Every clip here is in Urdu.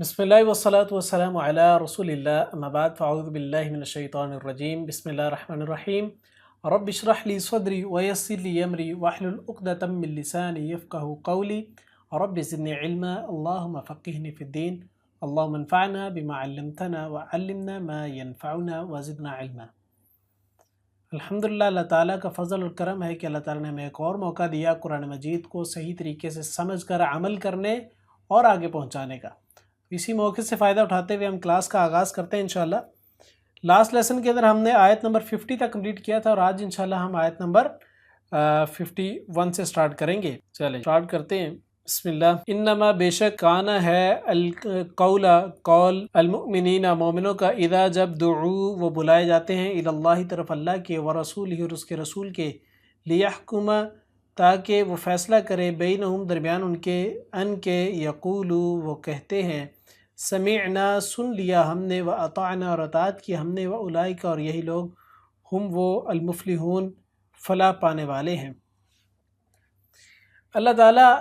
بسم اللہ والصلاة والسلام علی رسول اللہ اما بعد فاعوذ باللہ من الشیطان الرجیم بسم اللہ الرحمن الرحیم رب اشرح لی صدری ویسر لی امری واحلل عقدۃ من لسانی یفقہوا قولی رب زدنی علما اللہم فقہنی فی الدین اللہم انفعنا بما علمتنا وعلمنا ما ينفعنا وزدنا علما۔ الحمدللہ اللہ تعالیٰ کا فضل اور کرم ہے کہ اللہ تعالیٰ نے ہمیں ایک اور موقع دیا قرآن مجید کو صحیح طریقے سے سمجھ کر عمل کرنے اور آگے پہنچانے کا۔ اسی موقع سے فائدہ اٹھاتے ہوئے ہم کلاس کا آغاز کرتے ہیں انشاءاللہ۔ لاسٹ لیسن کے اندر ہم نے آیت نمبر 50 تک کمپلیٹ کیا تھا اور آج انشاءاللہ ہم آیت نمبر 51 سے سٹارٹ کریں گے۔ چلیں سٹارٹ کرتے ہیں۔ بسم اللہ۔ انما بے شک کانا ہے قول المؤمنین مومنوں کا اذا جب دعو وہ بلائے جاتے ہیں الی اللہ طرف اللہ کے ورسولہ اور اس کے رسول کے لیحکم تاکہ وہ فیصلہ کرے بینہم درمیان ان کے یقولو وہ کہتے ہیں سمعنا سن لیا ہم نے و اطعنا اور اطاعت کی ہم نے و اولئک اور یہی لوگ ہم وہ المفلحون فلاح پانے والے ہیں۔ اللہ تعالیٰ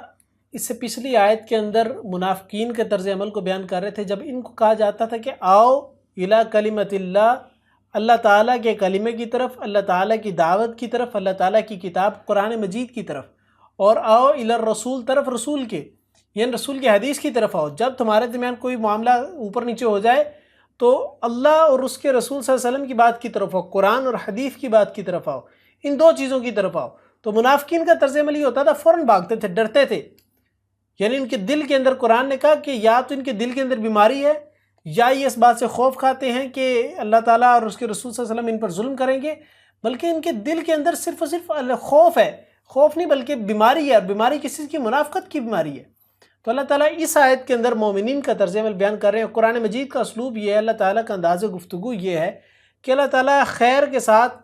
اس سے پچھلی آیت کے اندر منافقین کے طرز عمل کو بیان کر رہے تھے جب ان کو کہا جاتا تھا کہ آؤ الی کلمۃ اللہ تعالیٰ کے کلمے کی طرف، اللہ تعالیٰ کی دعوت کی طرف، اللہ تعالیٰ کی کتاب قرآن مجید کی طرف، اور آؤ الی الرسول طرف رسول کے، یعنی رسول کی حدیث کی طرف آؤ۔ جب تمہارے درمیان کوئی معاملہ اوپر نیچے ہو جائے تو اللہ اور اس کے رسول صلی اللہ علیہ وسلم کی بات کی طرف آؤ، قرآن اور حدیث کی بات کی طرف آؤ، ان دو چیزوں کی طرف آؤ۔ تو منافقین کا طرز عمل یہ ہوتا تھا فوراً بھاگتے تھے، ڈرتے تھے، یعنی ان کے دل کے اندر قرآن نے کہا کہ یا تو ان کے دل کے اندر بیماری ہے یا یہ اس بات سے خوف کھاتے ہیں کہ اللہ تعالیٰ اور اس کے رسول صلی اللہ علیہ وسلم ان پر ظلم کریں گے، بلکہ ان کے دل کے اندر صرف اور صرف خوف ہے، خوف نہیں بلکہ بیماری ہے، اور بیماری کسی کی منافقت کی بیماری ہے۔ تو اللہ تعالیٰ اس آیت کے اندر مومنین کا طرز عمل بیان کر رہے ہیں۔ قرآن مجید کا اسلوب یہ ہے، اللہ تعالیٰ کا انداز گفتگو یہ ہے کہ اللہ تعالیٰ خیر کے ساتھ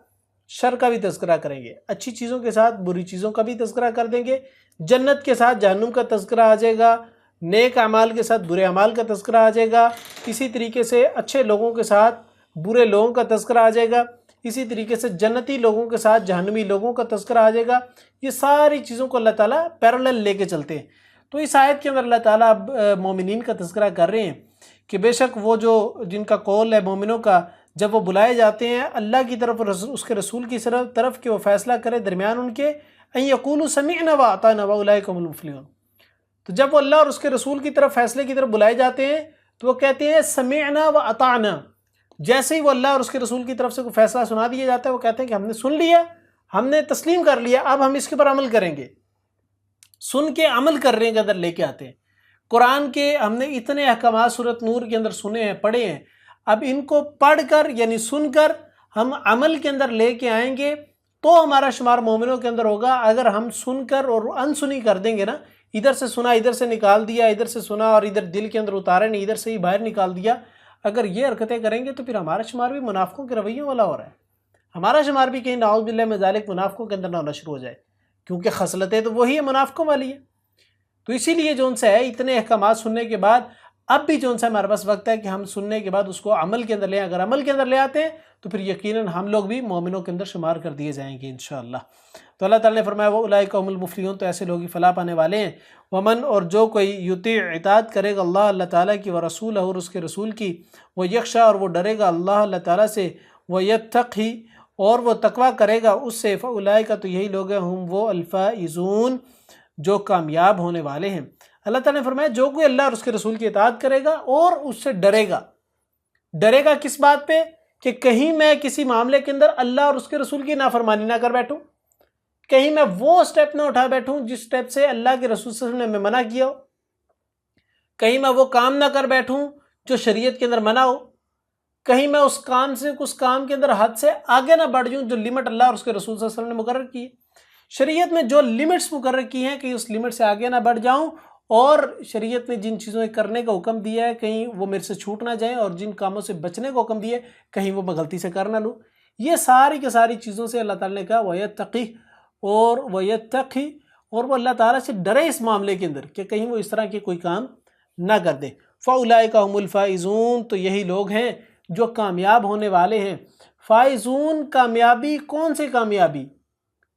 شر کا بھی تذکرہ کریں گے، اچھی چیزوں کے ساتھ بری چیزوں کا بھی تذکرہ کر دیں گے، جنت کے ساتھ جہنم کا تذکرہ آ جائے گا، نیک اعمال کے ساتھ برے اعمال کا تذکرہ آ جائے گا، اسی طریقے سے اچھے لوگوں کے ساتھ برے لوگوں کا تذکرہ آ جائے گا، اسی طریقے سے جنتی لوگوں کے ساتھ جہنمی لوگوں کا تذکرہ آ جائے گا۔ یہ ساری چیزوں کو اللہ تعالیٰ پیرالل لے کے چلتے ہیں۔ تو اس آیت کے اندر اللہ تعالیٰ اب مومنین کا تذکرہ کر رہے ہیں کہ بے شک وہ جو جن کا قول ہے مومنوں کا، جب وہ بلائے جاتے ہیں اللہ کی طرف اور اس کے رسول کی طرف کہ وہ فیصلہ کرے درمیان ان کے ان یقولوا سمعنا واطعنا واولئک هم المفلحون، تو جب وہ اللہ اور اس کے رسول کی طرف فیصلے کی طرف بلائے جاتے ہیں تو وہ کہتے ہیں سمعنا واطعنا۔ جیسے ہی وہ اللہ اور اس کے رسول کی طرف سے کوئی فیصلہ سنا دیا جاتا ہے وہ کہتے ہیں کہ ہم نے سن لیا، ہم نے تسلیم کر لیا، اب ہم اس کے پر عمل کریں گے۔ سن کے عمل کرنے کے اندر لے کے آتے ہیں۔ قرآن کے ہم نے اتنے احکامات سورۃ نور کے اندر سنے ہیں، پڑھے ہیں، اب ان کو پڑھ کر یعنی سن کر ہم عمل کے اندر لے کے آئیں گے تو ہمارا شمار مومنوں کے اندر ہوگا۔ اگر ہم سن کر اور انسنی کر دیں گے نا، ادھر سے سنا ادھر سے نکال دیا، ادھر سے سنا اور ادھر دل کے اندر اتارے نہیں، ادھر سے ہی باہر نکال دیا، اگر یہ حرکتیں کریں گے تو پھر ہمارا شمار بھی منافقوں کے رویوں والا ہو رہا ہے، ہمارا شمار بھی کہیں نعوذ باللہ من ذالک منافقوں کے اندر نہ ہونا شروع ہو جائے، کیونکہ خصلتیں تو وہی ہے منافقوں والی ہے۔ تو اسی لیے جو ان سے ہے اتنے احکامات سننے کے بعد اب بھی جو ان سے ہمارے پاس وقت ہے کہ ہم سننے کے بعد اس کو عمل کے اندر لیں۔ اگر عمل کے اندر لے آتے ہیں تو پھر یقیناً ہم لوگ بھی مومنوں کے اندر شمار کر دیے جائیں گے انشاءاللہ۔ تو اللہ تعالیٰ نے فرمایا وَأُولَٰئِكَ هُمُ الْمُفْلِحُونَ، تو ایسے لوگ ہی فلاح پانے والے ہیں۔ ومن اور جو کوئی یطیع اطاعت کرے گا اللہ تعالیٰ کی ورسولہ اور اس کے رسول کی، وہ یخشا اور وہ ڈرے گا اللہ تعالیٰ سے، وَيَتَّقِي اور وہ تقویٰ کرے گا اس سے، فَأُولَٰئِكَ تو یہی لوگ ہیں ہم وہ الفائزون جو کامیاب ہونے والے ہیں۔ اللہ تعالیٰ نے فرمایا جو کوئی اللہ اور اس کے رسول کی اطاعت کرے گا اور اس سے ڈرے گا، ڈرے گا کس بات پہ کہ کہیں میں کسی معاملے کے اندر اللہ اور اس کے رسول کی نافرمانی نہ کر بیٹھوں، کہیں میں وہ سٹیپ نہ اٹھا بیٹھوں جس سٹیپ سے اللہ کے رسول صلی اللہ علیہ وسلم نے منع کیا ہو، کہیں میں وہ کام نہ کر بیٹھوں جو شریعت کے اندر منع ہو، کہیں میں اس کام کے اندر حد سے آگے نہ بڑھ جاؤں جو لمٹ اللہ اور اس کے رسول صلی اللہ علیہ وسلم نے مقرر کی ہے۔ شریعت میں جو لمٹس مقرر کی ہیں کہیں اس لمٹ سے آگے نہ بڑھ جاؤں، اور شریعت نے جن چیزوں کرنے کا حکم دیا ہے کہیں وہ میرے سے چھوٹ نہ جائیں، اور جن کاموں سے بچنے کا حکم دیا ہے کہیں وہ میں غلطی سے کر نہ لوں۔ یہ ساری کی ساری چیزوں سے اللہ تعالیٰ نے کہا وَيَتَّقِي اور وہ اللہ تعالیٰ سے ڈرے اس معاملے کے اندر کہ کہیں وہ اس طرح کے کوئی کام نہ کر دے۔ فَأُولَٰئِكَ هُمُ الْفَائِزُونَ تو یہی لوگ ہیں جو کامیاب ہونے والے ہیں۔ فائزون کامیابی، کون سے کامیابی،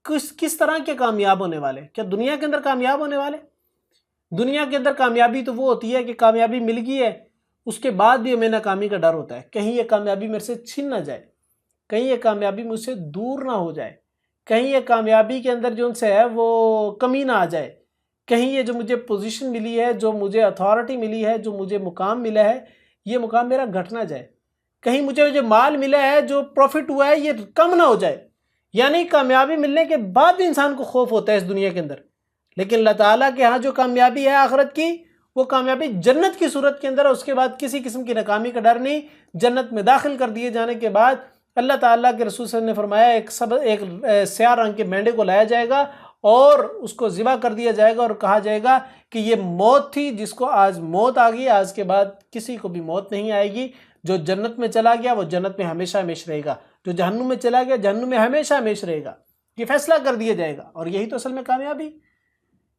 کس طرح کے کامیاب ہونے والے؟ کیا دنیا کے اندر کامیاب ہونے والے؟ دنیا کے اندر کامیابی تو وہ ہوتی ہے کہ کامیابی مل گئی ہے اس کے بعد بھی ہمیں ناکامی کا ڈر ہوتا ہے، کہیں یہ کامیابی میرے سے چھن نہ جائے، کہیں یہ کامیابی مجھ سے دور نہ ہو جائے، کہیں یہ کامیابی کے اندر جو ان سے ہے وہ کمی نہ آ جائے، کہیں یہ جو مجھے پوزیشن ملی ہے، جو مجھے اتھارٹی ملی ہے، جو مجھے مقام ملا ہے، یہ مقام میرا گھٹ نہ جائے، کہیں مجھے جو مال ملا ہے، جو پروفٹ ہوا ہے، یہ کم نہ ہو جائے۔ یعنی کامیابی ملنے کے بعد بھی انسان کو خوف ہوتا ہے اس دنیا کے اندر، لیکن اللہ تعالیٰ کے ہاں جو کامیابی ہے آخرت کی، وہ کامیابی جنت کی صورت کے اندر ہے، اس کے بعد کسی قسم کی ناکامی کا ڈر نہیں۔ جنت میں داخل کر دیے جانے کے بعد اللہ تعالیٰ کے رسول صلی اللہ علیہ وسلم نے فرمایا ایک سیاہ رنگ کے مینڈے کو لایا جائے گا اور اس کو ذبح کر دیا جائے گا اور کہا جائے گا کہ یہ موت تھی جس کو آج موت آ گئی، آج کے بعد کسی کو بھی موت نہیں آئے گی۔ جو جنت میں چلا گیا وہ جنت میں ہمیشہ ہمیشہ رہے گا، جو جہنم میں چلا گیا جہنم میں ہمیشہ ہمیشہ رہے گا۔ یہ فیصلہ کر دیا جائے گا، اور یہی تو اصل میں کامیابی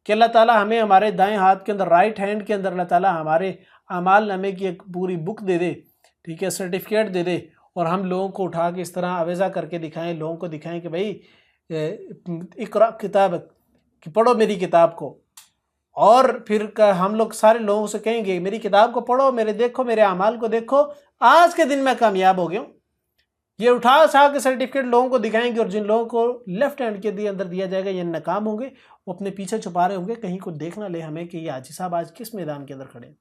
کہ اللہ تعالیٰ ہمیں ہمارے دائیں ہاتھ کے اندر، رائٹ ہینڈ کے اندر اللہ تعالیٰ ہمارے اعمال نامے کی ایک پوری بک دے دے، ٹھیک ہے، سرٹیفکیٹ دے دے، اور ہم لوگوں کو اٹھا کے اس طرح اویزہ کر کے دکھائیں، لوگوں کو دکھائیں کہ بھائی اقرا کتابک، کہ پڑھو میری کتاب کو، اور پھر ہم لوگ سارے لوگوں سے کہیں گے میری کتاب کو پڑھو، میرے دیکھو، میرے اعمال کو دیکھو، آج کے دن میں کامیاب ہو گیا ہوں۔ یہ اٹھا کے سرٹیفکیٹ لوگوں کو دکھائیں گے، اور جن لوگوں کو لیفٹ ہینڈ کے اندر دیا جائے گا یہ ناکام ہوں گے، وہ اپنے پیچھے چھپا رہے ہوں گے، کہیں کو دیکھ نہ لے ہمیں کہ یہ حاجی صاحب آج کس میدان کے اندر کھڑے ہیں۔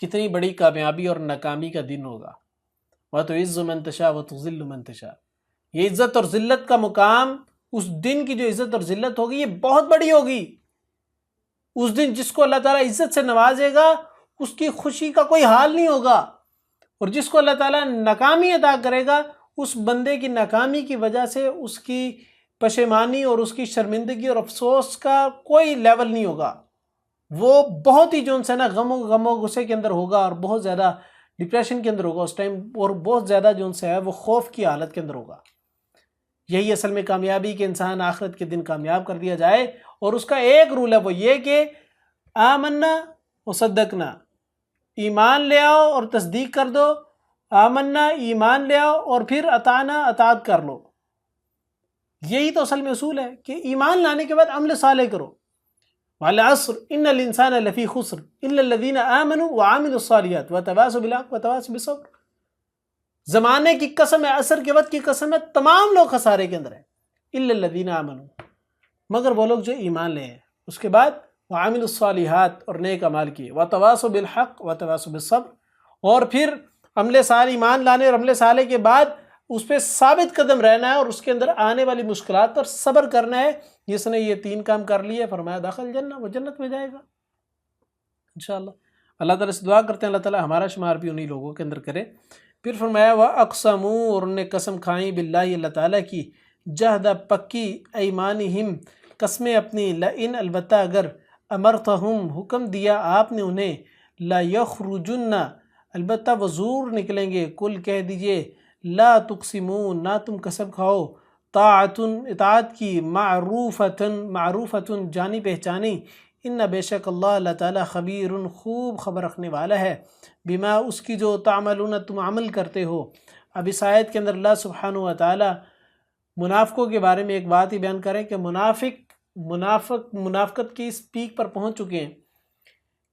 کتنی بڑی کامیابی اور ناکامی کا دن ہوگا۔ وَتُعِزُّ مَن تَشَاءُ وَتُذِلُّ مَن تَشَاءُ، یہ عزت اور ذلت کا مقام، اس دن کی جو عزت اور ذلت ہوگی یہ بہت بڑی ہوگی۔ اس دن جس کو اللہ تعالیٰ عزت سے نوازے گا اس کی خوشی کا کوئی حال نہیں ہوگا، اور جس کو اللہ تعالیٰ ناکامی عطا کرے گا اس بندے کی ناکامی کی وجہ سے اس کی پشیمانی اور اس کی شرمندگی اور افسوس کا کوئی لیول نہیں ہوگا، وہ بہت ہی جو نا غم و غصے کے اندر ہوگا، اور بہت زیادہ ڈپریشن کے اندر ہوگا اس ٹائم، اور بہت زیادہ جو سے ہے وہ خوف کی حالت کے اندر ہوگا۔ یہی اصل میں کامیابی کہ انسان آخرت کے دن کامیاب کر دیا جائے، اور اس کا ایک رول ہے وہ یہ کہ آمنا وصدقنا، ایمان لے آؤ اور تصدیق کر دو، آمنا ایمان لے آؤ اور پھر اطعنا اطاعت کر لو۔ یہی تو اصل میں اصول ہے کہ ایمان لانے کے بعد عمل صالح کرو۔ وَالْعَصْرِ إِنَّ الْإِنسَانَ لَفِي خُسْرٍ إِلَّا الَّذِينَ آمَنُوا وَعَمِلُوا الصَّالِحَاتِ وَتَوَاصَوْا بِالْحَقِّ وَتَوَاصَوْا بِالصَّبْرِ، زمانے کی قسم ہے، عصر کے وقت کی قسم ہے، تمام لوگ خسارے کے اندر ہیں، إِلَّا الَّذِينَ آمَنُوا، مگر وہ لوگ جو ایمان لے ہیں، اس کے بعد وَعَمِلُوا الصَّالِحَاتِ، اور نیک اعمال کیے، وَتَوَاصَوْا بِالْحَقِّ وَتَوَاصَوْا بِالصَّبْرِ، اور پھر عمل صالح، ایمان لانے اور عمل صالح کے بعد اس پہ ثابت قدم رہنا ہے، اور اس کے اندر آنے والی مشکلات پر صبر کرنا ہے۔ جس نے یہ 3 کام کر لیے فرمایا داخل جنہ، وہ جنت میں جائے گا انشاءاللہ۔ اللہ تعالیٰ سے دعا کرتے ہیں اللہ تعالیٰ ہمارا شمار بھی انہی لوگوں کے اندر کرے۔ پھر فرمایا وَأَقْسَمُوا، اور انہوں نے قسم کھائیں باللہ، اللہ تعالیٰ کی، جہدہ پکی، ایمانہم، قسمیں اپنی، لَإِنْ، البتہ اگر، امرتہم، حکم دیا آپ نے انہیں، لَيَخْرُجُنَّ، البتہ وہ ضرور نکلیں گے، کل کہہ دیجئے، لا تقسموا، نہ تم قسم کھاؤ، طاعتن، اطاعت کی، معروفتن، جانی پہچانی، ان بے شک اللہ تعالیٰ خبیر، خوب خبر رکھنے والا ہے، بما، اس کی جو تعملون، تم عمل کرتے ہو۔ اب اس آیت کے اندر اللہ سبحانہ و تعالیٰ منافقوں کے بارے میں ایک بات ہی بیان کریں کہ منافقت کی اس پیک پر پہنچ چکے ہیں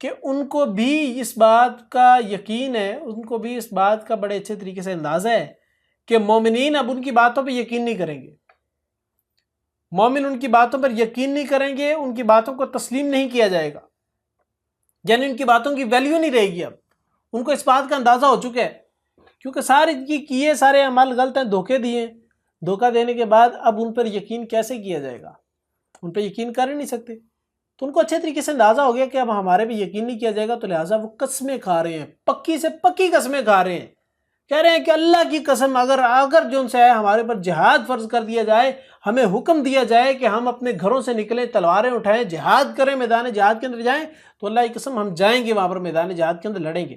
کہ ان کو بھی اس بات کا یقین ہے، ان کو بھی اس بات کا بڑے اچھے طریقے سے اندازہ ہے کہ مومنین اب ان کی باتوں پہ یقین نہیں کریں گے، مومن ان کی باتوں پر یقین نہیں کریں گے، ان کی باتوں کو تسلیم نہیں کیا جائے گا، یعنی ان کی باتوں کی ویلیو نہیں رہے گی۔ اب ان کو اس بات کا اندازہ ہو چکا ہے، کیونکہ سارے کیے سارے اعمال غلط ہیں، دھوکے دیے، دھوکہ دینے کے بعد اب ان پر یقین کیسے کیا جائے گا؟ ان پہ یقین کر ہی نہیں سکتے۔ تو ان کو اچھے طریقے سے اندازہ ہو گیا کہ اب ہمارے پہ یقین نہیں کیا جائے گا، تو لہٰذا وہ قسمیں کھا رہے ہیں، پکی سے پکی قسمیں کھا رہے ہیں، کہہ رہے ہیں کہ اللہ کی قسم اگر جو ان سے ہے ہمارے پر جہاد فرض کر دیا جائے، ہمیں حکم دیا جائے کہ ہم اپنے گھروں سے نکلیں، تلواریں اٹھائیں، جہاد کریں، میدان جہاد کے اندر جائیں، تو اللہ کی قسم ہم جائیں گے، وہاں پر میدان جہاد کے اندر لڑیں گے۔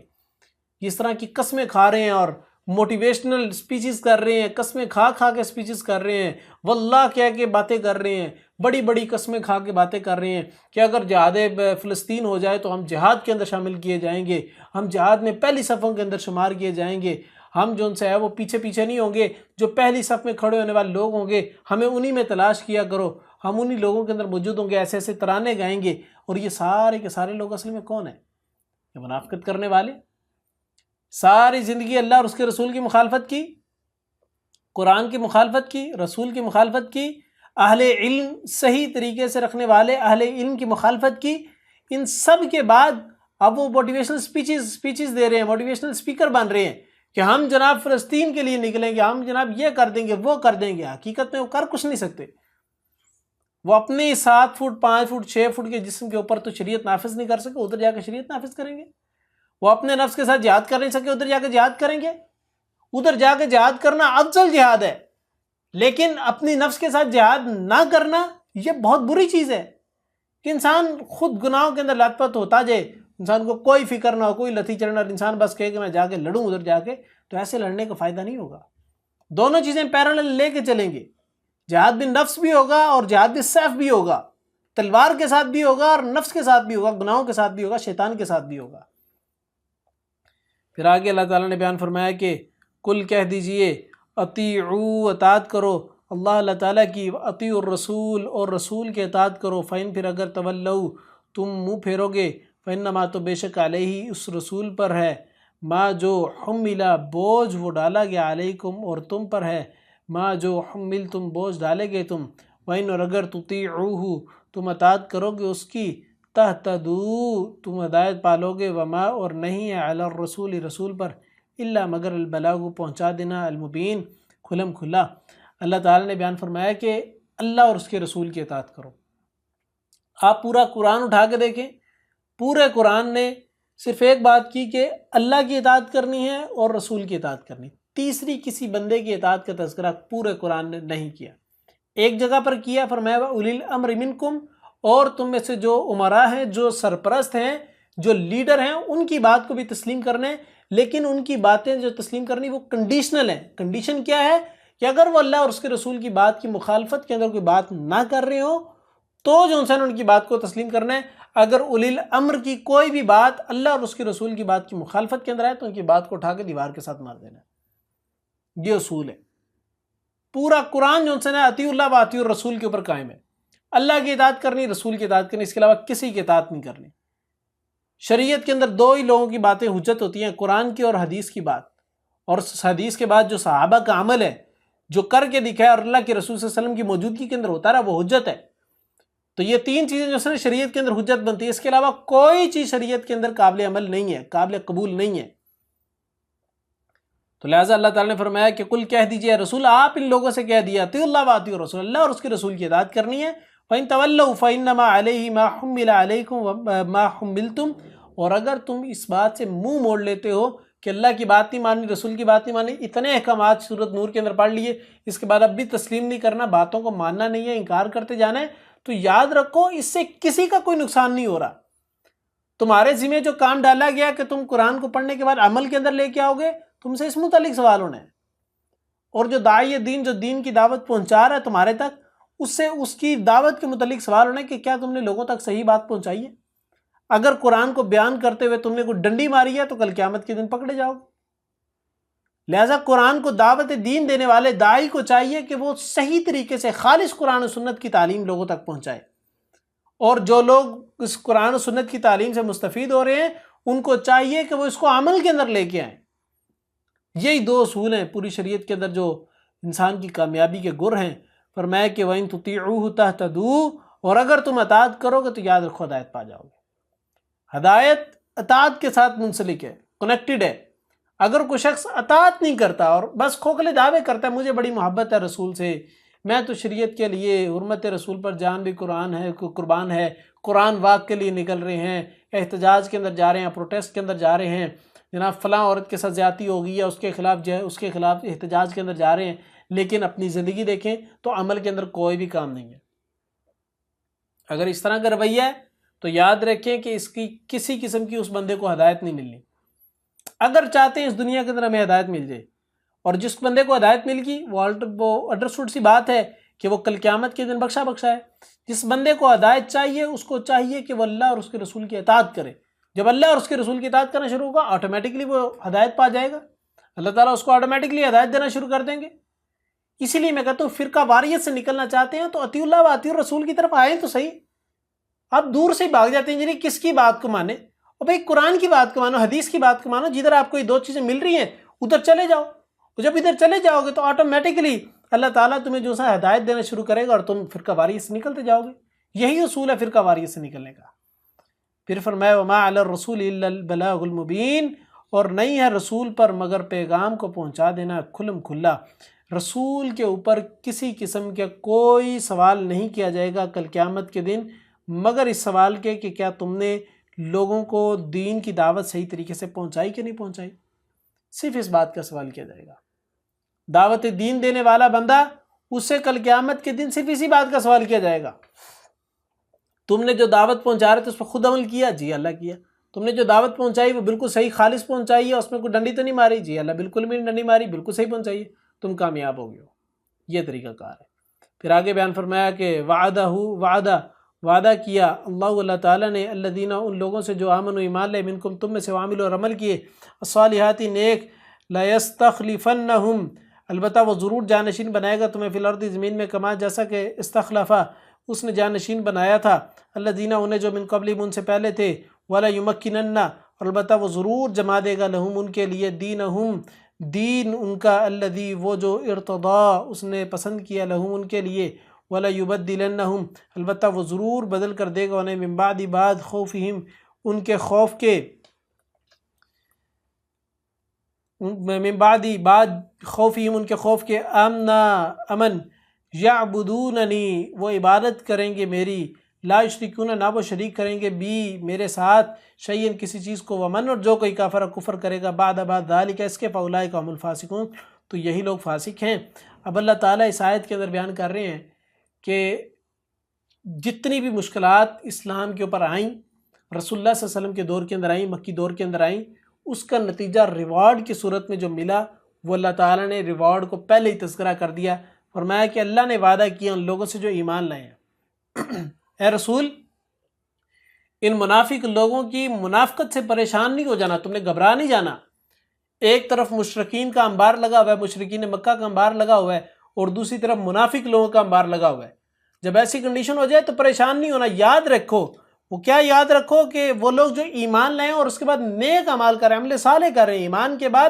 اس طرح کی قسمیں کھا رہے ہیں اور موٹیویشنل سپیچز کر رہے ہیں، قسمیں کھا کے سپیچز کر رہے ہیں، واللہ کہہ کے باتیں کر رہے ہیں، بڑی بڑی قسمیں کھا کے باتیں کر رہے ہیں کہ اگر جہاد فلسطین ہو جائے تو ہم جہاد کے اندر شامل کیے جائیں گے، ہم جہاد میں پہلی صفوں کے اندر شمار کیے جائیں گے، ہم جو ان سے ہے وہ پیچھے نہیں ہوں گے، جو پہلی صف میں کھڑے ہونے والے لوگ ہوں گے ہمیں انہی میں تلاش کیا کرو، ہم انہی لوگوں کے اندر موجود ہوں گے، ایسے ایسے ترانے گائیں گے۔ اور یہ سارے کے سارے لوگ اصل میں کون ہیں؟ یہ منافقت کرنے والے ساری زندگی اللہ اور اس کے رسول کی مخالفت کی، قرآن کی مخالفت کی، رسول کی مخالفت کی، اہل علم صحیح طریقے سے رکھنے والے اہل علم کی مخالفت کی، ان سب کے بعد اب وہ موٹیویشنل سپیچز دے رہے ہیں، موٹیویشنل اسپیکر بن رہے ہیں کہ ہم جناب فلسطین کے لیے نکلیں گے، ہم جناب یہ کر دیں گے، وہ کر دیں گے۔ حقیقت میں وہ کر کچھ نہیں سکتے، وہ اپنے 7 فٹ 5 فٹ 6 فٹ کے جسم کے اوپر تو شریعت نافذ نہیں کر سکے، ادھر جا کے شریعت نافذ کریں گے۔ وہ اپنے نفس کے ساتھ جہاد کر نہیں سکے، ادھر جا کے جہاد کریں گے۔ ادھر جا کے جہاد کرنا افضل جہاد ہے، لیکن اپنی نفس کے ساتھ جہاد نہ کرنا یہ بہت بری چیز ہے کہ انسان خود گناہوں کے اندر لت پت ہوتا جائے، انسان کو کوئی فکر نہ ہو، کوئی لتھی چڑھنا، اور انسان بس کہے کہ میں جا کے لڑوں ادھر جا کے، تو ایسے لڑنے کا فائدہ نہیں ہوگا۔ دونوں چیزیں پیرالل لے کے چلیں گے، جہاد بھی نفس بھی ہوگا اور جہاد بھی سیف بھی ہوگا، تلوار کے ساتھ بھی ہوگا اور نفس کے ساتھ بھی ہوگا، گناہوں کے ساتھ بھی ہوگا، شیطان کے ساتھ بھی ہوگا۔ پھر آگے اللہ تعالیٰ نے بیان فرمایا کہ کل کہہ دیجئے اطیعوا، اطاعت کرو اللہ تعالیٰ کی، اطیعوا الرسول، اور رسول کے اطاعت کرو، فَإِن، پھر اگر تولوا، تم منہ پھیرو گے، فَإِنَّمَا، تو بے شک علیہ، اس رسول پر ہے، ما جو حملا، بوجھ وہ ڈالا گیا، علیکم، اور تم پر ہے، ما جو حملتم، بوجھ ڈالے گئے تم، وَإِن، اور اگر تطیعوہ، تم اطاعت کرو گے اس کی، تہتدوا، تم ہدایت پالو گے، وما، اور نہیں ہے، علی الرسول، رسول پر، الا مگر البلاغ، پہنچا دینا، المبین، کھلم کھلا۔ اللہ تعالیٰ نے بیان فرمایا کہ اللہ اور اس کے رسول کی اطاعت کرو۔ آپ پورا قرآن اٹھا کے دیکھیں، پورے قرآن نے صرف ایک بات کی کہ اللہ کی اطاعت کرنی ہے اور رسول کی اطاعت کرنی، تیسری کسی بندے کی اطاعت کا تذکرہ پورے قرآن نے نہیں کیا۔ ایک جگہ پر کیا، فرمایا وَأُولِي الْأَمْرِ مِنْكُمْ، اور تم میں سے جو عمراء ہیں، جو سرپرست ہیں، جو لیڈر ہیں، ان کی بات کو بھی تسلیم کرنے، لیکن ان کی باتیں جو تسلیم کرنی وہ کنڈیشنل ہیں۔ کنڈیشن کیا ہے کہ اگر وہ اللہ اور اس کے رسول کی بات کی مخالفت کے اندر کوئی بات نہ کر رہے ہوں تو جو انسان ان کی بات کو تسلیم کرنا ہے۔ اگر اولی الامر کی کوئی بھی بات اللہ اور اس کے رسول کی بات کی مخالفت کے اندر ہے تو ان کی بات کو اٹھا کے دیوار کے ساتھ مار دینا ہے۔ یہ اصول ہے۔ پورا قرآن جو انسان ہے اطیع اللہ و اطیع الرسول کے اوپر قائم ہے۔ اللہ کی اطاعت کرنی، رسول کی اطاعت کرنی، اس کے علاوہ کسی کی اطاعت نہیں کرنی۔ شریعت کے اندر دو ہی لوگوں کی باتیں حجت ہوتی ہیں، قرآن کی اور حدیث کی بات، اور حدیث کے بعد جو صحابہ کا عمل ہے، جو کر کے دکھایا اور اللہ کے رسول صلی اللہ علیہ وسلم کی موجودگی کے اندر ہوتا رہا، وہ حجت ہے۔ تو یہ تین چیزیں جو ہے شریعت کے اندر حجت بنتی ہے، اس کے علاوہ کوئی چیز شریعت کے اندر قابل عمل نہیں ہے، قابل قبول نہیں ہے۔ تو لہٰذا اللہ تعالیٰ نے فرمایا کہ کل کہہ دیجئے رسول، آپ ان لوگوں سے کہہ دیا اطیعوا اللہ و اطیعوا الرسول، اللہ اور اس کے رسول کی اطاعت کرنی ہے۔ فَإِن تَوَلَّوْا فَإِنَّمَا عَلَيْهِ مَا حُمِّلَ عَلَيْكُمْ وَمَا حُمِّلْتُمْ، اور اگر تم اس بات سے منہ موڑ لیتے ہو کہ اللہ کی بات نہیں ماننی، رسول کی بات نہیں ماننی، اتنے احکامات سورۃ نور کے اندر پڑھ لیے، اس کے بعد اب بھی تسلیم نہیں کرنا، باتوں کو ماننا نہیں ہے، انکار کرتے جانا ہے، تو یاد رکھو اس سے کسی کا کوئی نقصان نہیں ہو رہا۔ تمہارے ذمہ جو کام ڈالا گیا کہ تم قرآن کو پڑھنے کے بعد عمل کے اندر لے کے آؤ گے، تم سے اس متعلق سوال ہونا ہے۔ اور جو داعی دین جو دین کی دعوت پہنچا رہا ہے تمہارے تک، اس سے اس کی دعوت کے متعلق سوال ہونا ہے کہ کیا تم نے لوگوں تک صحیح بات پہنچائی ہے۔ اگر قرآن کو بیان کرتے ہوئے تم نے کوئی ڈنڈی ماری ہے تو کل قیامت کے دن پکڑے جاؤ گے۔ لہٰذا قرآن کو دعوت دین دینے والے داعی کو چاہیے کہ وہ صحیح طریقے سے خالص قرآن و سنت کی تعلیم لوگوں تک پہنچائے، اور جو لوگ اس قرآن و سنت کی تعلیم سے مستفید ہو رہے ہیں ان کو چاہیے کہ وہ اس کو عمل کے اندر لے کے آئیں۔ یہی دو اصول ہیں پوری شریعت کے اندر جو انسان کی کامیابی کے گر ہیں۔ فرمایا کہ وَإِن تُطِيعُوهُ تَهْتَدُوا، اور اگر تم اطاعت کرو گے تو یاد رکھو ہدایت پا جاؤ گے۔ ہدایت اطاعت کے ساتھ منسلک ہے، کنیکٹڈ ہے۔ اگر کوئی شخص اطاعت نہیں کرتا اور بس کھوکھلے دعوے کرتا ہے مجھے بڑی محبت ہے رسول سے، میں تو شریعت کے لیے حرمت رسول پر جان بھی قربان ہے، قرآن واق کے لیے نکل رہے ہیں، احتجاج کے اندر جا رہے ہیں، پروٹیسٹ کے اندر جا رہے ہیں، جناب فلاں عورت کے ساتھ زیادتی ہو گئی ہے اس کے خلاف جو ہے اس کے خلاف احتجاج کے اندر جا رہے ہیں، لیکن اپنی زندگی دیکھیں تو عمل کے اندر کوئی بھی کام نہیں ہے۔ اگر اس طرح کا رویہ ہے تو یاد رکھیں کہ اس کی کسی قسم کی اس بندے کو ہدایت نہیں ملنی۔ اگر چاہتے ہیں اس دنیا کے اندر ہمیں ہدایت مل جائے، اور جس بندے کو ہدایت مل گئی وہ انڈرسٹوڈ سی بات ہے کہ وہ کل قیامت کے دن بخشا ہے۔ جس بندے کو ہدایت چاہیے اس کو چاہیے کہ وہ اللہ اور اس کے رسول کی اطاعت کرے۔ جب اللہ اور اس کے رسول کی اطاعت کرنا شروع ہوگا آٹومیٹکلی وہ ہدایت پا جائے گا، اللہ تعالیٰ اس کو آٹومیٹکلی ہدایت دینا شروع کر دیں گے۔ اسی لیے میں کہتا ہوں فرقہ واریت سے نکلنا چاہتے ہیں تو اطیع اللہ و اطیع الرسول کی طرف آئیں تو صحیح۔ آپ دور سے ہی بھاگ جاتے ہیں جنہیں کس کی بات کو مانے، اور بھائی قرآن کی بات کو مانو، حدیث کی بات کو مانو، جدھر آپ کو یہ دو چیزیں مل رہی ہیں ادھر چلے جاؤ. تو جب ادھر چلے جاؤ گے تو آٹومیٹکلی اللہ تعالیٰ تمہیں جو سا ہدایت دینا شروع کرے گا اور تم فرقہ واریت سے نکلتے جاؤ گے. یہی اصول ہے فرقہ واریت سے نکلنے کا. پھر فرمایا وما علی الرسول الا البلاغ المبین، اور نہیں ہے رسول پر مگر پیغام کو پہنچا دینا کھلم کھلا. رسول کے اوپر کسی قسم کا کوئی سوال نہیں کیا جائے گا کل قیامت کے دن مگر اس سوال کے کہ کیا تم نے لوگوں کو دین کی دعوت صحیح طریقے سے پہنچائی کہ نہیں پہنچائی. صرف اس بات کا سوال کیا جائے گا. دعوت دین دینے والا بندہ اس سے کل قیامت کے دن صرف اسی بات کا سوال کیا جائے گا. تم نے جو دعوت پہنچا رہے تھے اس پر خود عمل کیا؟ جی اللہ کیا. تم نے جو دعوت پہنچائی وہ بالکل صحیح خالص پہنچائی ہے، اس میں کوئی ڈنڈی تو نہیں ماری؟ جی اللہ بالکل بھی ڈنڈی ماری، بالکل صحیح پہنچائی ہے، تم کامیاب ہو گئے ہو. یہ طریقہ کار ہے. پھر آگے بیان فرمایا کہ وعدہ کیا اللہ تعالیٰ نے الذین، ان لوگوں سے جو آمن و ایمان لے، منکم تم میں سے، وعمل اور عمل کیے، الصالحات نیک، لیستخلفنہم، البتہ وہ ضرور جانشین بنائے گا تمہیں، فی الارض زمین میں، کما جیسا کہ استخلفا اس نے جانشین بنایا تھا، الذین انہیں جو من قبلہم ان سے پہلے تھے، ولا یمکنن، اور البتہ وہ ضرور جما دے گا لہم ان کے لیے، دینہم دین ان کا، الذی وہ جو ارتضا اس نے پسند کیا، لہم ان کے لیے، ولا یبدلنہم، البتہ وہ ضرور بدل کر دے گا انہیں، من بعد خوفہم ان کے خوف کے، من بعد خوفہم ان کے خوف کے، امن، یعبدوننی وہ عبادت کریں گے میری، لا یشرکون نہ وہ شریک کریں گے، بھی میرے ساتھ، شیئن کسی چیز کو، ومن اور جو کوئی کفر کرے گا، بعد ذالک اس کے، فاولئک هم الفاسقون تو یہی لوگ فاسق ہیں. اب اللہ تعالیٰ اس آیت کے اندر بیان کر رہے ہیں کہ جتنی بھی مشکلات اسلام کے اوپر آئیں، رسول اللہ صلی اللہ علیہ وسلم کے دور کے اندر آئیں، مکی دور کے اندر آئیں، اس کا نتیجہ ریوارڈ کی صورت میں جو ملا وہ اللہ تعالیٰ نے ریوارڈ کو پہلے ہی تذکرہ کر دیا. فرمایا کہ اللہ نے وعدہ کیا ان لوگوں سے جو ایمان لائے ہیں. اے رسول ان منافق لوگوں کی منافقت سے پریشان نہیں ہو جانا، تم نے گھبرا نہیں جانا. ایک طرف مشرکین کا انبار لگا ہوا ہے، مشرکین مکہ کا انبار لگا ہوا ہے، اور دوسری طرف منافق لوگوں کا انبار لگا ہوا ہے. جب ایسی کنڈیشن ہو جائے تو پریشان نہیں ہونا. یاد رکھو، وہ کیا یاد رکھو کہ وہ لوگ جو ایمان لائیں اور اس کے بعد نیک اعمال کر رہے ہیں، عمل صالح کر رہے ہیں، ایمان کے بعد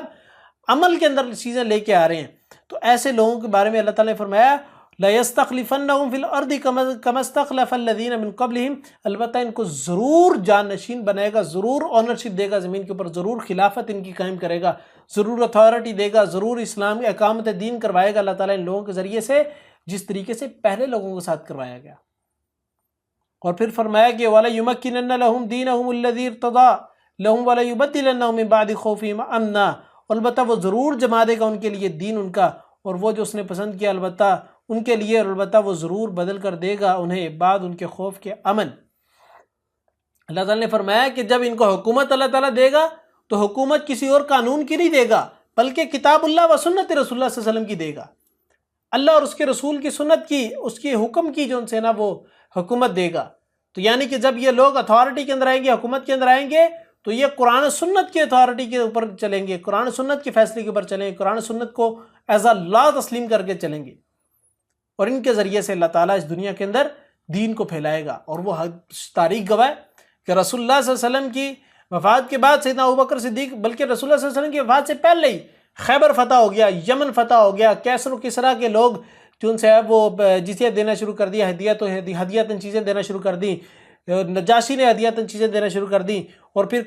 عمل کے اندر چیزیں لے کے آ رہے ہیں، تو ایسے لوگوں کے بارے میں اللہ تعالیٰ نے فرمایا لَيَسْتَخْلِفَنَّهُمْ فِي الْأَرْضِ كَمَا اسْتَخْلَفَ الَّذِينَ مِن قَبْلِهِمْ، البتہ ان کو ضرور جانشین بنائے گا، ضرور اونرشپ دے گا زمین کے اوپر، ضرور خلافت ان کی قائم کرے گا، ضرور اتھارٹی دے گا، ضرور اسلام کی اقامت دین کروائے گا اللہ تعالیٰ ان لوگوں کے ذریعے سے جس طریقے سے پہلے لوگوں کے ساتھ کروایا گیا. اور پھر فرمایا کہ وَلَيُمَكِّنَنَّ لَهُمْ دِينَهُمُ الَّذِي ارْتَضَىٰ لَهُمْ وَلَيُبَدِّلَنَّهُم مِّن بَعْدِ خَوْفِهِمْ أَمْنًا، البتہ وہ ضرور جما دے گا ان کے لیے دین ان کا، اور وہ جو اس نے پسند کیا البتہ ان کے لیے، اور البتہ وہ ضرور بدل کر دے گا انہیں بعد ان کے خوف کے امن. اللہ تعالیٰ نے فرمایا کہ جب ان کو حکومت اللہ تعالیٰ دے گا تو حکومت کسی اور قانون کی نہیں دے گا، بلکہ کتاب اللہ و سنت رسول اللہ صلی اللہ علیہ وسلم کی دے گا. اللہ اور اس کے رسول کی سنت کی، اس کے حکم کی جو ان سے نا وہ حکومت دے گا. تو یعنی کہ جب یہ لوگ اتھارٹی کے اندر آئیں گے، حکومت کے اندر آئیں گے، تو یہ قرآن و سنت کی اتھارٹی کے اوپر چلیں گے، قرآن و سنت کے فیصلے کے اوپر چلیں گے، قرآن و سنت کو ایز اے لا تسلیم کر کے چلیں گے، اور ان کے ذریعے سے اللہ تعالیٰ اس دنیا کے اندر دین کو پھیلائے گا. اور وہ تاریخ گواہ کہ رسول اللہ صلی اللہ علیہ وسلم کی وفات کے بعد سیدنا ابوبکر صدیق، بلکہ رسول اللہ صلی اللہ علیہ وسلم کی وفات سے پہلے ہی خیبر فتح ہو گیا، یمن فتح ہو گیا، کیسر و کسریٰ کے لوگ جو ان سے وہ جزیہ دینا شروع کر دیا، ہدیتاً چیزیں دینا شروع کر دیں، نجاشی نے ہدیتاً چیزیں دینا شروع کر دیں، اور پھر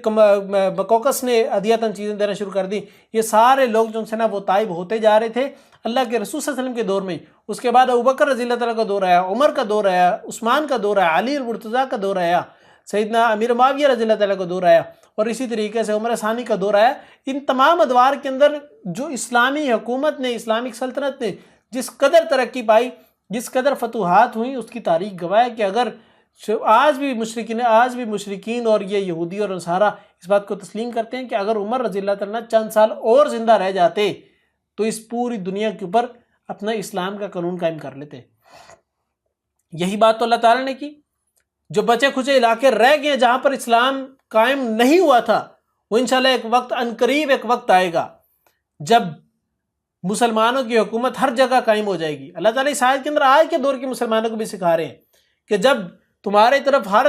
مکوکس نے ہدیتاً چیزیں دینا شروع کر دیں. یہ سارے لوگ جو ان سے نا وہ طائب ہوتے جا رہے تھے اللہ کے رسول صلی اللہ علیہ وسلم کے دور میں. اس کے بعد ابوبکر رضی اللہ تعالیٰ کا دور آیا، عمر کا دور آیا، عثمان کا دور آیا، علی المرتضیٰ کا دور آیا، سیدنا امیر معاویہ رضی اللہ تعالیٰ کا دور آیا، اور اسی طریقے سے عمر ثانی کا دور آیا. ان تمام ادوار کے اندر جو اسلامی حکومت نے، اسلامک سلطنت نے جس قدر ترقی پائی، جس قدر فتوحات ہوئیں، اس کی تاریخ گواہ ہے کہ اگر آج بھی مشرکین اور یہ یہودی اور نصارہ اس بات کو تسلیم کرتے ہیں کہ اگر عمر رضی اللہ تعالیٰ چند سال اور زندہ رہ جاتے تو اس پوری دنیا کے اوپر اپنا اسلام کا قانون قائم کر لیتے. یہی بات تو اللہ تعالیٰ نے کی. جو بچے کھچے علاقے رہ گئے جہاں پر اسلام قائم نہیں ہوا تھا، وہ انشاءاللہ ایک وقت عنقریب ایک وقت آئے گا جب مسلمانوں کی حکومت ہر جگہ قائم ہو جائے گی. اللہ تعالیٰ اس آیت کے اندر آج کے دور کے مسلمانوں کو بھی سکھا رہے ہیں کہ جب تمہارے طرف ہر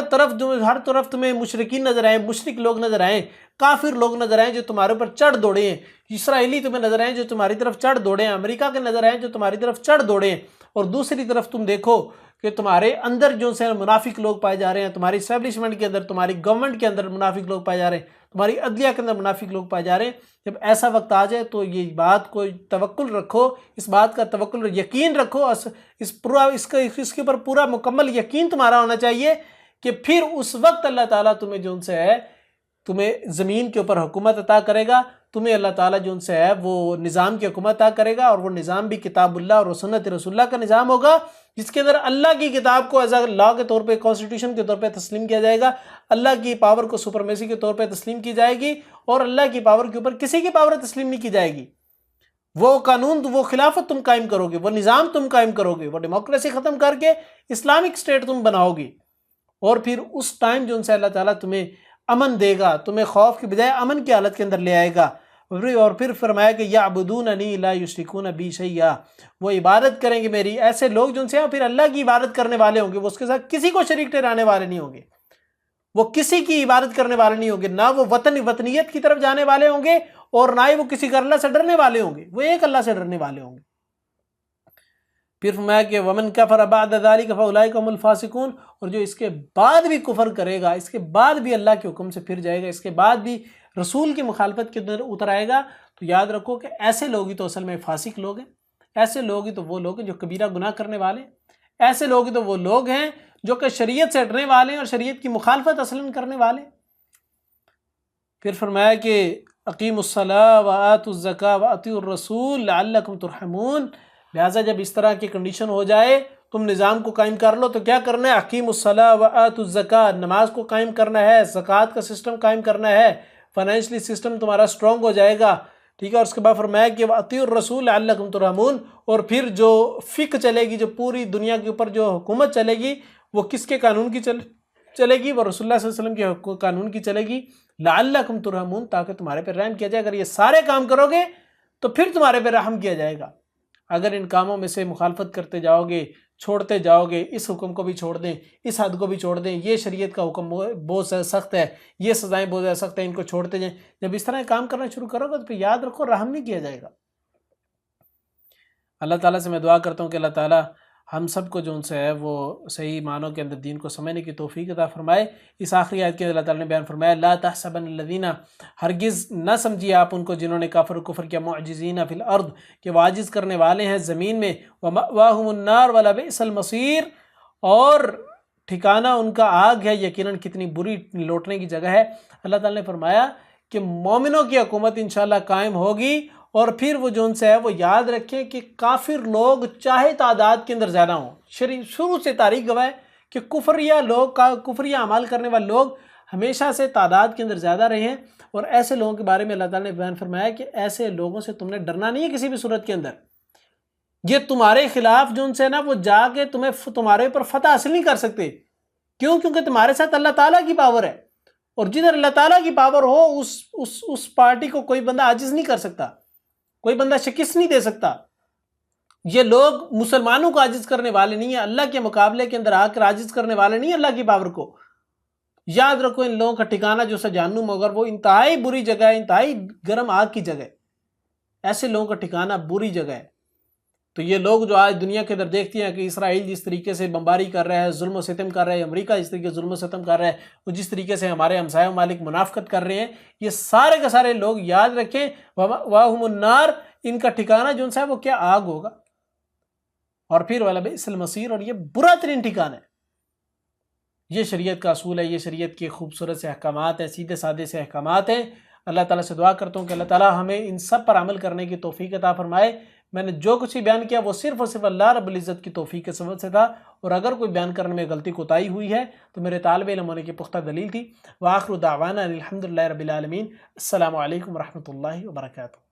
طرف تمہیں مشرکین نظر آئیں، مشرک لوگ نظر آئیں، کافر لوگ نظر آئیں جو تمہارے اوپر چڑھ دوڑے ہیں، اسرائیلی تمہیں نظر آئیں جو تمہاری طرف چڑھ دوڑے ہیں، امریکہ کے نظر آئیں جو تمہاری طرف چڑھ دوڑے ہیں، اور دوسری طرف تم دیکھو کہ تمہارے اندر جو سے منافق لوگ پائے جا رہے ہیں، تمہاری اسٹیبلشمنٹ کے اندر، تمہاری گورنمنٹ کے اندر منافق لوگ پائے جا رہے ہیں، تمہاری عدلیہ کے اندر منافق لوگ پائے جا رہے ہیں، جب ایسا وقت آ جائے تو یہ بات کو توکل رکھو، اس بات کا توکل یقین رکھو، اس کے اوپر پورا مکمل یقین تمہارا ہونا چاہیے کہ پھر اس وقت اللہ تعالیٰ تمہیں جو ان سے ہے تمہیں زمین کے اوپر حکومت عطا کرے گا، تمہیں اللہ تعالیٰ جو ان سے ہے وہ نظام کی حکومت عطا کرے گا، اور وہ نظام بھی کتاب اللہ اور سنت رسول اللہ کا نظام ہوگا، جس کے اندر اللہ کی کتاب کو ایز اے لا کے طور پہ، کانسٹیٹیوشن کے طور پہ تسلیم کیا جائے گا، اللہ کی پاور کو سپرمیسی کے طور پہ تسلیم کی جائے گی، اور اللہ کی پاور کے اوپر کسی کی پاور تسلیم نہیں کی جائے گی۔ وہ قانون، وہ خلافت تم قائم کرو گے، وہ نظام تم قائم کرو گے، وہ ڈیموکریسی ختم کر کے اسلامک اسٹیٹ تم بناؤ گی، اور پھر اس ٹائم جو ان سے اللہ تعالیٰ تمہیں امن دے گا، تمہیں خوف کی بجائے امن کی حالت کے اندر لے آئے گا، اور پھر فرمایا کہ یعبدوننی لا یشرکون بی شیئا، وہ عبادت کریں گے میری، ایسے لوگ جو ان سے پھر اللہ کی عبادت کرنے والے ہوں گے، وہ اس کے ساتھ کسی کو شریک ٹھہرانے والے نہیں ہوں گے، وہ کسی کی عبادت کرنے والے نہیں ہوں گے، نہ وہ وطنیت کی طرف جانے والے ہوں گے، اور نہ ہی وہ کسی اللہ سے ڈرنے والے ہوں گے، وہ ایک اللہ سے ڈرنے والے ہوں گے۔ پھر فرمایا کہ ومن کفر بعد ذلک فاولئک هم الفاسقون، اور جو اس کے بعد بھی کفر کرے گا، اس کے بعد بھی اللہ کے حکم سے پھر جائے گا، اس کے بعد بھی رسول کی مخالفت کے اندر اتر آئے گا، تو یاد رکھو کہ ایسے لوگ ہی تو اصل میں فاسق لوگ ہیں، ایسے لوگ ہی تو وہ لوگ ہیں جو کبیرہ گناہ کرنے والے ہیں، ایسے لوگ ہی تو وہ لوگ ہیں جو کہ شریعت سے ہٹنے والے ہیں اور شریعت کی مخالفت اصلاً کرنے والے ہیں۔ پھر فرمایا کہ اقیموا الصلاۃ وآتوا الزکاۃ وأطیعوا الرسول لعلکم ترحمون، لہٰذا جب اس طرح کی کنڈیشن ہو جائے، تم نظام کو قائم کر لو، تو کیا کرنا ہے؟ اقیموا الصلاۃ وآتوا الزکاۃ، نماز کو قائم کرنا ہے، زکوٰۃ کا سسٹم قائم کرنا ہے، فائنینشلی سسٹم تمہارا اسٹرانگ ہو جائے گا، ٹھیک ہے۔ اور اس کے بعد فرمایا کہ وأطیعوا الرسول لعلکم ترحمون، اور پھر جو فقہ چلے گی، جو پوری دنیا کے اوپر جو حکومت چلے گی، وہ کس کے قانون کی چلے گی؟ وہ رسول اللہ صلی اللہ علیہ وسلم کے قانون کی چلے گی، لعلکم ترحمون، تاکہ تمہارے پہ رحم کیا جائے۔ اگر یہ سارے کام کرو گے تو پھر تمہارے پہ رحم کیا جائے گا۔ اگر ان کاموں میں سے مخالفت کرتے جاؤ گے، چھوڑتے جاؤ گے، اس حکم کو بھی چھوڑ دیں، اس حد کو بھی چھوڑ دیں، یہ شریعت کا حکم بہت سخت ہے، یہ سزائیں بہت زیادہ سخت ہیں، ان کو چھوڑتے جائیں، جب اس طرح کام کرنا شروع کرو گے تو پھر یاد رکھو رحم نہیں کیا جائے گا۔ اللہ تعالیٰ سے میں دعا کرتا ہوں کہ اللہ تعالیٰ ہم سب کو جو ان سے ہے وہ صحیح معنوں کے اندر دین کو سمجھنے کی توفیق عطا فرمائے۔ اس آخری آیت کے اللہ تعالیٰ نے بیان فرمایا لا تحسبن الذین، ہرگز نہ سمجھیے آپ ان کو جنہوں نے کفر و کفر کیا، معجزین فی الارض، کہ وہ عاجز کرنے والے ہیں زمین میں، ومأواہم النار ولبئس المصیر، اور ٹھکانہ ان کا آگ ہے، یقیناً کتنی بری لوٹنے کی جگہ ہے۔ اللہ تعالیٰ نے فرمایا کہ مومنوں کی حکومت انشاءاللہ قائم ہوگی، اور پھر وہ جو ان سے ہے وہ یاد رکھیں کہ کافر لوگ چاہے تعداد کے اندر زیادہ ہوں، شروع سے تاریخ گواہ ہے کہ کفریہ اعمال کرنے والے لوگ ہمیشہ سے تعداد کے اندر زیادہ رہے ہیں، اور ایسے لوگوں کے بارے میں اللہ تعالیٰ نے بیان فرمایا کہ ایسے لوگوں سے تم نے ڈرنا نہیں ہے کسی بھی صورت کے اندر، یہ تمہارے خلاف جو ان سے نا وہ جا کے تمہارے اوپر فتح حاصل نہیں کر سکتے، کیونکہ تمہارے ساتھ اللہ تعالیٰ کی پاور ہے، اور جدھر اللہ تعالیٰ کی پاور ہو اس پارٹی کو کوئی بندہ عاجز نہیں کر سکتا، کوئی بندہ شکست نہیں دے سکتا۔ یہ لوگ مسلمانوں کو عاجز کرنے والے نہیں ہیں، اللہ کے مقابلے کے اندر آ کر عاجز کرنے والے نہیں ہیں اللہ کی پاور کو۔ یاد رکھو ان لوگوں کا ٹھکانہ جو سا جہنم ہوگا، وہ انتہائی بری جگہ ہے، انتہائی گرم آگ کی جگہ ہے، ایسے لوگوں کا ٹھکانہ بری جگہ ہے۔ تو یہ لوگ جو آج دنیا کے اندر دیکھتی ہیں کہ اسرائیل جس طریقے سے بمباری کر رہا ہے، ظلم و ستم کر رہا ہے، امریکہ جس طریقے سے ظلم و ستم کر رہا ہے، وہ جس طریقے سے ہمارے ہمسایہ ممالک منافقت کر رہے ہیں، یہ سارے کے سارے لوگ یاد رکھیں وَمَأْوَاهُمُ النَّارُ، ان کا ٹھکانہ جو ہے وہ کیا آگ ہوگا، اور پھر وَلَبِئْسَ الْمَصِيرُ، اور یہ برا ترین ٹھکانہ ہے۔ یہ شریعت کا اصول ہے، یہ شریعت کے خوبصورت سے احکامات ہیں، سیدھے سادے سے احکامات ہیں۔ اللہ تعالیٰ سے دعا کرتا ہوں کہ اللہ تعالیٰ ہمیں ان سب پر عمل کرنے کی توفیق عطا فرمائے۔ میں نے جو کچھ بیان کیا وہ صرف اور صرف اللہ رب العزت کی توفیق کے سبب سے تھا، اور اگر کوئی بیان کرنے میں غلطی کوتاہی ہوئی ہے تو میرے طالب علم ہونے کی پختہ دلیل تھی۔ وآخر دعوانا الحمدللہ رب العالمین۔ السلام علیکم ورحمۃ اللہ وبرکاتہ۔